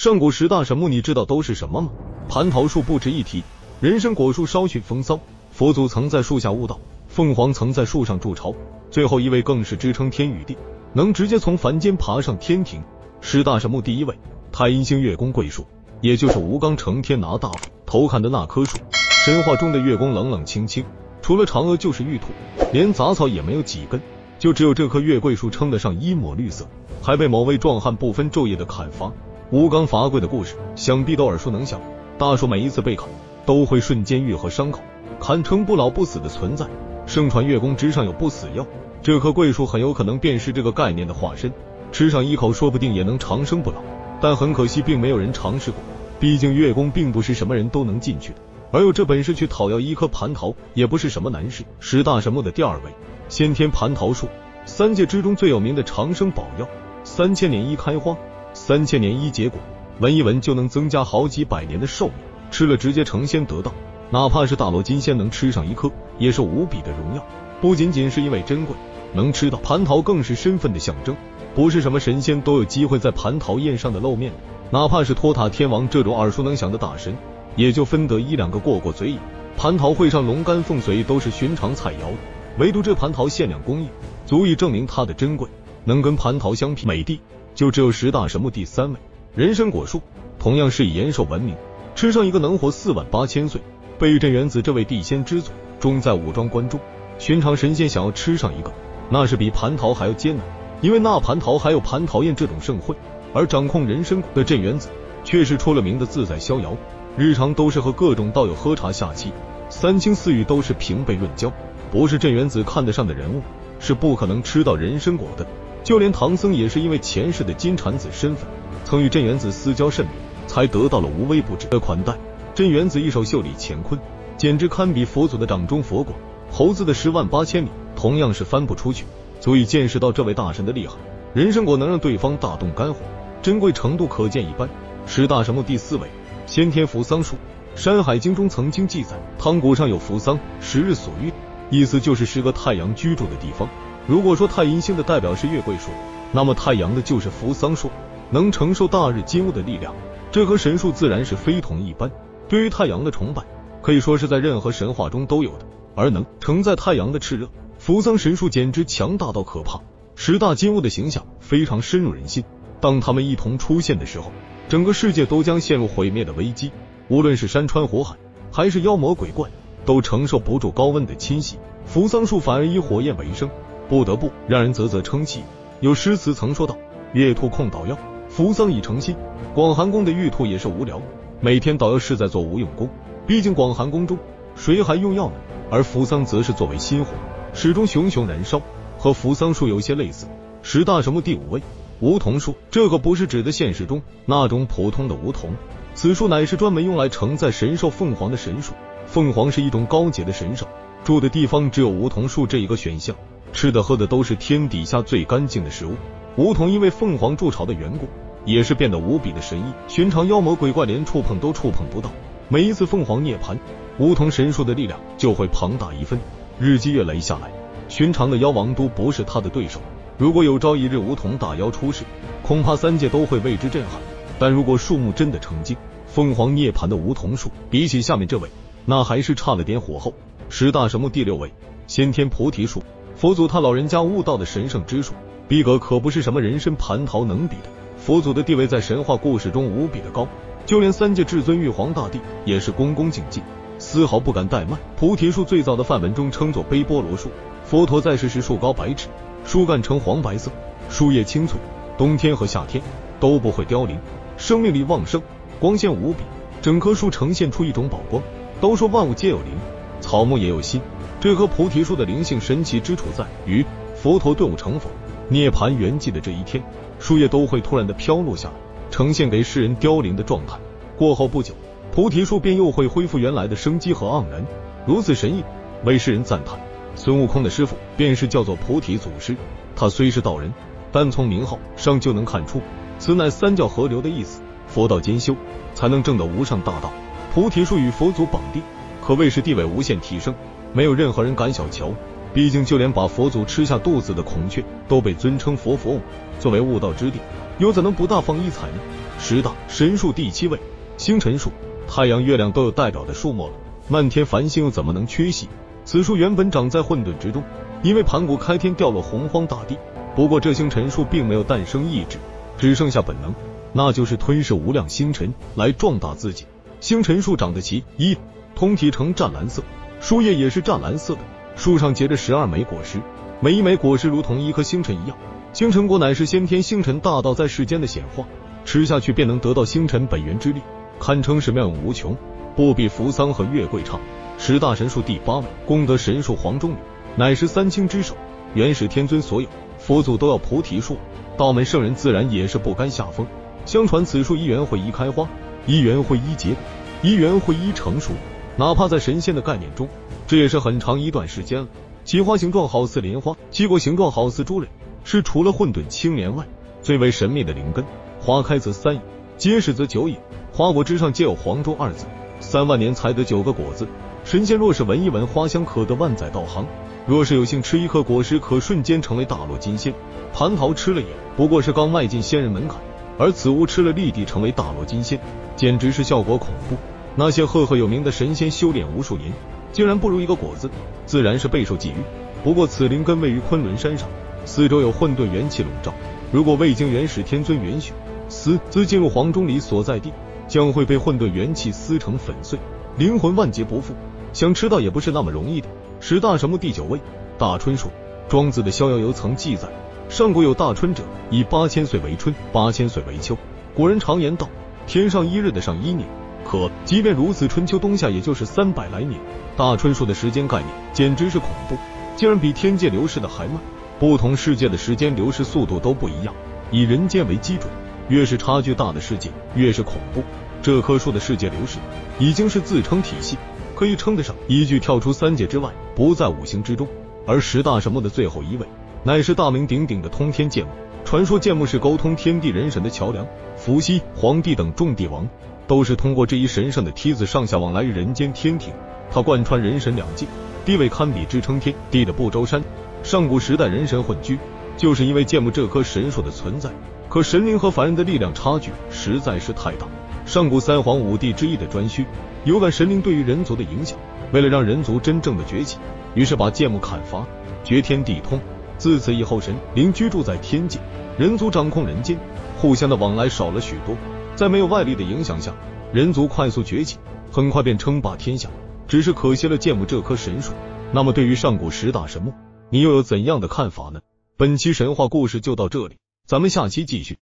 上古十大神木你知道都是什么吗？蟠桃树不值一提，人参果树稍逊风骚，佛祖曾在树下悟道，凤凰曾在树上筑巢，最后一位更是支撑天与地，能直接从凡间爬上天庭。十大神木第一位，太阴星月宫桂树，也就是吴刚成天拿大斧偷看的那棵树。神话中的月宫冷冷清清，除了嫦娥就是玉兔，连杂草也没有几根，就只有这棵月桂树称得上一抹绿色，还被某位壮汉不分昼夜的砍伐。吴刚伐桂的故事想必都耳熟能详，大树每一次被砍都会瞬间愈合伤口，砍成不老不死的存在。盛传月宫之上有不死药，这棵桂树很有可能便是这个概念的化身，吃上一口说不定也能长生不老，但很可惜并没有人尝试过，毕竟月宫并不是什么人都能进去的，而有这本事去讨要一颗蟠桃也不是什么难事。十大神木的第二位，先天蟠桃树，三界之中最有名的长生宝药，3000年一开花，3000年一结果，闻一闻就能增加好几百年的寿命，吃了直接成仙得道，哪怕是大罗金仙能吃上一颗也是无比的荣耀。不仅仅是因为珍贵，能吃到蟠桃更是身份的象征，不是什么神仙都有机会在蟠桃宴上的露面，哪怕是托塔天王这种耳熟能详的大神，也就分得一两个过过嘴瘾。蟠桃会上龙肝凤髓都是寻常菜肴的，唯独这蟠桃限量工艺，足以证明它的珍贵，能跟蟠桃相媲美的就只有十大神木第三位，人参果树，同样是以延寿闻名，吃上一个能活48000岁，被镇元子这位地仙之祖种在武装关中，寻常神仙想要吃上一个，那是比蟠桃还要艰难，因为那蟠桃还有蟠桃宴这种盛会，而掌控人参果的镇元子却是出了名的自在逍遥，日常都是和各种道友喝茶下棋，三清四御都是平辈论交，不是镇元子看得上的人物是不可能吃到人参果的。就连唐僧也是因为前世的金蝉子身份，曾与镇元子私交甚密，才得到了无微不至的款待。镇元子一手袖里乾坤，简直堪比佛祖的掌中佛果，猴子的108000里同样是翻不出去，足以见识到这位大神的厉害。人参果能让对方大动肝火，珍贵程度可见一斑。十大神木第四位，先天扶桑树。山海经中曾经记载，汤谷上有扶桑，10日所遇，意思就是10个太阳居住的地方。如果说太阴星的代表是月桂树，那么太阳的就是扶桑树，能承受大日金乌的力量，这棵神树自然是非同一般。对于太阳的崇拜可以说是在任何神话中都有的，而能承载太阳的炽热，扶桑神树简直强大到可怕。10大金乌的形象非常深入人心，当他们一同出现的时候，整个世界都将陷入毁灭的危机，无论是山川火海还是妖魔鬼怪，都承受不住高温的侵袭，扶桑树反而以火焰为生，不得不让人啧啧称奇。有诗词曾说道，月兔控捣药，扶桑已成心。广寒宫的玉兔也是无聊，每天捣药是在做无用功，毕竟广寒宫中谁还用药呢？而扶桑则是作为心火，始终熊熊燃烧，和扶桑树有些类似。十大神木第五位，梧桐树。这个不是指的现实中那种普通的梧桐，此树乃是专门用来承载神兽凤凰的神树。凤凰是一种高洁的神兽，住的地方只有梧桐树这一个选项，吃的喝的都是天底下最干净的食物。梧桐因为凤凰筑巢的缘故，也是变得无比的神异，寻常妖魔鬼怪连触碰都触碰不到。每一次凤凰涅槃，梧桐神树的力量就会庞大一分，日积月累下来，寻常的妖王都不是他的对手。如果有朝一日梧桐大妖出世，恐怕三界都会为之震撼。但如果树木真的成精，凤凰涅槃的梧桐树比起下面这位，那还是差了点火候。十大神木第六位，先天菩提树。佛祖他老人家悟道的神圣之树，逼格可不是什么人参蟠桃能比的。佛祖的地位在神话故事中无比的高，就连三界至尊玉皇大帝也是恭恭敬敬，丝毫不敢怠慢。菩提树最早的梵文中称作悲波罗树，佛陀在世时树高100尺，树干呈黄白色，树叶青翠，冬天和夏天都不会凋零，生命力旺盛，光鲜无比，整棵树呈现出一种宝光。都说万物皆有灵，草木也有心，这棵菩提树的灵性神奇之处在于，佛陀顿悟成佛涅槃圆寂的这一天，树叶都会突然的飘落下来，呈现给世人凋零的状态。过后不久，菩提树便又会恢复原来的生机和盎然，如此神异，为世人赞叹。孙悟空的师傅便是叫做菩提祖师，他虽是道人，但从名号上就能看出，此乃三教合流的意思，佛道兼修，才能证得无上大道。菩提树与佛祖绑定，可谓是地位无限提升，没有任何人敢小瞧。毕竟就连把佛祖吃下肚子的孔雀都被尊称佛佛母，作为悟道之地，又怎能不大放异彩呢？ 10大神树第7位，星辰树。太阳、月亮都有代表的树木了，漫天繁星又怎么能缺席？此树原本长在混沌之中，因为盘古开天掉落洪荒大地。不过这星辰树并没有诞生意志，只剩下本能，那就是吞噬无量星辰来壮大自己。星辰树长得奇异，通体呈湛蓝色，树叶也是湛蓝色的，树上结着12枚果实，每一枚果实如同一颗星辰一样。星辰果乃是先天星辰大道在世间的显化，吃下去便能得到星辰本源之力，堪称是妙用无穷，不比扶桑和月桂差。10大神树第8位，功德神树黄钟女，乃是3清之首，元始天尊所有，佛祖都要菩提树，道门圣人自然也是不甘下风。相传此树一元会一开花，一元会一结果，一元会一成熟，哪怕在神仙的概念中，这也是很长一段时间了。其花形状好似莲花，其果形状好似珠蕊，是除了混沌青莲外最为神秘的灵根。花开则3也，结实则9也，花果之上皆有黄钟2字，3万年才得9个果子。神仙若是闻一闻花香，可得万载道行，若是有幸吃一颗果实，可瞬间成为大罗金仙。蟠桃吃了也不过是刚迈进仙人门槛，而此物吃了立地成为大罗金仙，简直是效果恐怖。那些赫赫有名的神仙修炼无数年，竟然不如一个果子，自然是备受觊觎。不过此灵根位于昆仑山上，四周有混沌元气笼罩，如果未经元始天尊允许，自进入黄钟里所在地，将会被混沌元气撕成粉碎，灵魂万劫不复，想吃到也不是那么容易的。10大神木第9位，大春树。庄子的逍遥游曾记载，上古有大春者，以8000岁为春，8000岁为秋。古人常言道，天上一日的上1年，可即便如此，春秋冬夏也就是300来年。大春树的时间概念简直是恐怖，竟然比天界流逝的还慢，不同世界的时间流逝速度都不一样。以人间为基准，越是差距大的世界越是恐怖。这棵树的世界流逝已经是自称体系，可以称得上一句跳出3界之外，不在5行之中。而10大神木的最后1位，乃是大名鼎鼎的通天剑木。传说剑木是沟通天地人神的桥梁，伏羲、黄帝等众帝王都是通过这一神圣的梯子上下往来于人间天庭。它贯穿人神两界，地位堪比支撑天地的不周山。上古时代人神混居，就是因为剑木这棵神树的存在。可神灵和凡人的力量差距实在是太大。上古3皇5帝之一的颛顼有感神灵对于人族的影响，为了让人族真正的崛起，于是把剑木砍伐，绝天地通。自此以后，神灵居住在天界，人族掌控人间，互相的往来少了许多。在没有外力的影响下，人族快速崛起，很快便称霸天下。只是可惜了剑木这棵神树。那么对于上古10大神木，你又有怎样的看法呢？本期神话故事就到这里，咱们下期继续。